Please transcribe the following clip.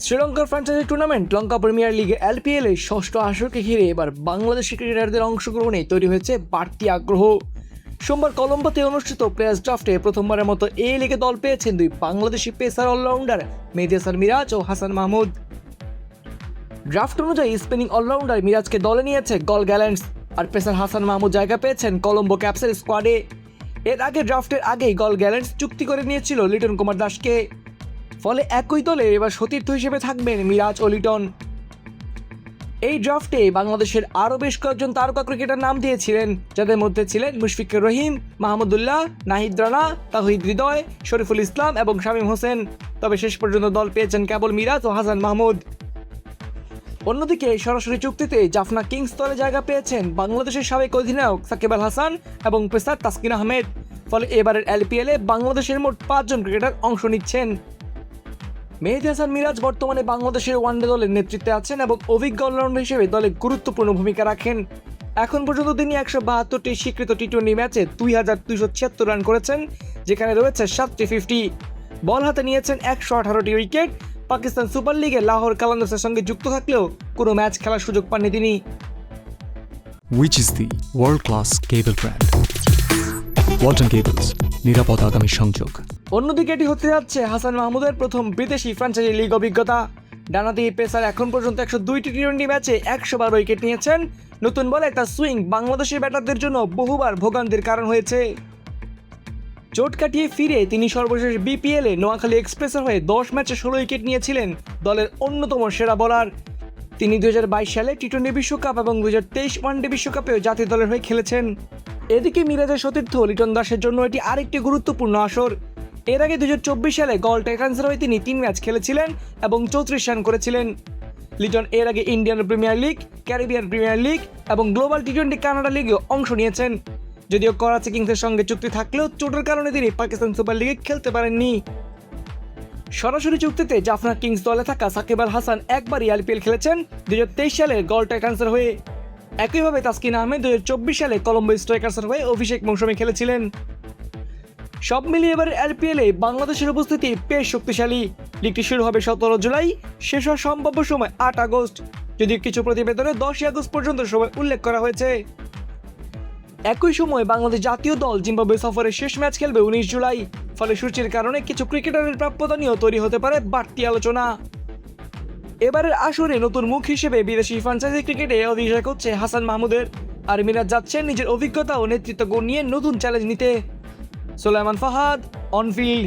শ্রীলঙ্কার franchise tournament লঙ্কা premier লিগে LPL এর ষষ্ঠ আসরকে ঘিরে এবার বাংলাদেশি ক্রিকেটারদের অংশগ্রহণে তৈরি হয়েছে বাড়তি আগ্রহ। সোমবার কলম্বোতে অনুষ্ঠিত প্লেয়ার্স ড্রাফটে প্রথমবারের মতো এই লিগে দল পেয়েছেন দুই বাংলাদেশি পেসার অলরাউন্ডার মেহেদী হাসান মিরাজ ও হাসান মাহমুদ। ড্রাফট অনুযায়ী স্পিনিং অলরাউন্ডার মিরাজকে দলে নিয়েছে গল গ্যালেন্টস, আর পেসার হাসান মাহমুদ জায়গা পেয়েছেন কলম্বো ক্যাপসের স্কোয়াডে। এর আগে ড্রাফটের আগেই গল গ্যালেন্টস চুক্তি করে নিয়েছিল লিটন কুমার দাসকে, ফলে একই দলে এবার সতীর্থ হিসেবে থাকবেন মিরাজ ও লিটন। এই ড্রাফটে বাংলাদেশের আরও বেশ কয়েকজন তারকা ক্রিকেটার নাম দিয়েছিলেন, যাদের মধ্যে ছিলেন মুশফিকুর রহিম, মাহমুদুল্লাহ, নাহিদ রানা, তাহিদ হৃদয়, শরীফুল ইসলাম এবং শামীম হোসেন। তবে শেষ পর্যন্ত দল পেয়েছেন কেবল মিরাজ ও হাসান মাহমুদ। অন্যদিকে সরাসরি চুক্তিতে জাফনা কিংস দলে জায়গা পেয়েছেন বাংলাদেশের সাবেক অধিনায়ক সাকিব আল হাসান এবং পেসার তাসকিন আহমেদ। ফলে এবারের এলপিএলে বাংলাদেশের মোট 5 জন ক্রিকেটার অংশ নিচ্ছেন। মেহেদী হাসান মিরাজ বর্তমানে বাংলাদেশের ওয়ানডে দলের নেতৃত্বে আছেন এবং অভিজ্ঞ অলরাউন্ডার হিসেবে দলে গুরুত্বপূর্ণ ভূমিকা রাখেন। এখন পর্যন্ত তিনি 172টি স্বীকৃত টি-20 ম্যাচে 2276 রান করেছেন, যেখানে রয়েছে 7টি 50। বল হাতে নিয়েছেন 118টি উইকেট। পাকিস্তান সুপার লিগে লাহোর কালান্দার্সের সঙ্গে যুক্ত থাকলেও কোনো ম্যাচ খেলার সুযোগ পাননি তিনি। Which is the world-class cable brand? Walton Cables, নিরাপদ আগামী সংযোগ। অন্যদিকে এটি হতে যাচ্ছে হাসান মাহমুদের প্রথম বিদেশি ফ্র্যাঞ্চাইজি লিগ অভিজ্ঞতা। ডানাতি পেসার এখন পর্যন্ত 102টি টি-20 ম্যাচে 112 উইকেট নিয়েছেন। নতুন বলে তার সুইং বাংলাদেশের ব্যাটারদের জন্য বহুবার ভোগান্তির কারণ হয়েছে। চোট কাটিয়ে ফিরে তিনি সর্বশেষ বিপিএলে নোয়াখালী এক্সপ্রেসের হয়ে 10 ম্যাচে 16 উইকেট নিয়েছিলেন, দলের অন্যতম সেরা বোলার। তিনি 2022 সালে টি-20 বিশ্বকাপ এবং 2023 ওয়ানডে বিশ্বকাপেও জাতীয় দলের হয়ে খেলেছেন। এদিকে মিরাজের সতীর্থ লিটন দাসের জন্য এটি আরেকটি গুরুত্বপূর্ণ আসর। এর আগে 2024 সালে গল টাইটান্সের হয়ে তিনি 3 ম্যাচ খেলেছিলেন এবং 34 রান করেছিলেন। লিটন এর আগে Indian premier league, Caribbean premier league এবং গ্লোবাল টি-20 কানাডা লিগেও অংশ নিয়েছেন। যদিও করাচি কিংসের সঙ্গে চুক্তি থাকলেও চোটের কারণে তিনি পাকিস্তান সুপার লিগে খেলতে পারেননি। সরাসরি চুক্তিতে জাফনা কিংস দলে থাকা সাকিব আল হাসান একবারই আইপিএল খেলেছেন 2023 সালে গল টাইটান্সের হয়ে। একইভাবে তাসকিন আহমেদ 2024 সালে কলম্বো স্ট্রাইকার্সের হয়ে অভিষেক মৌসুমে খেলেছিলেন। সব মিলিয়ে এবারের এলপিএলে বাংলাদেশের উপস্থিতি বেশ শক্তিশালী। লিগটি শুরু হবে 17 জুলাই, শেষ হওয়ার সম্ভাব্য সময় 8 আগস্ট, যদিও কিছু প্রতিবেদনে 10 আগস্ট পর্যন্ত সময় উল্লেখ করা হয়েছে। একই সময় বাংলাদেশ জাতীয় দল জিম্বাবুয়ে সফরের শেষ ম্যাচ খেলবে 19 জুলাই। ফলে সূচির কারণে কিছু ক্রিকেটারের প্রাপ্যতা নিয়েও তৈরি হতে পারে বাড়তি আলোচনা। এবারের আসরে নতুন মুখ হিসেবে বিদেশি ফ্র্যাঞ্চাইজি ক্রিকেটে অভিষেক হচ্ছে হাসান মাহমুদের, আর মিরাজ যাচ্ছেন নিজের অভিজ্ঞতা ও নেতৃত্ব গুণ নিয়ে নতুন চ্যালেঞ্জ নিতে। সুলাইমান ফাহাদ, অনফিল্ড।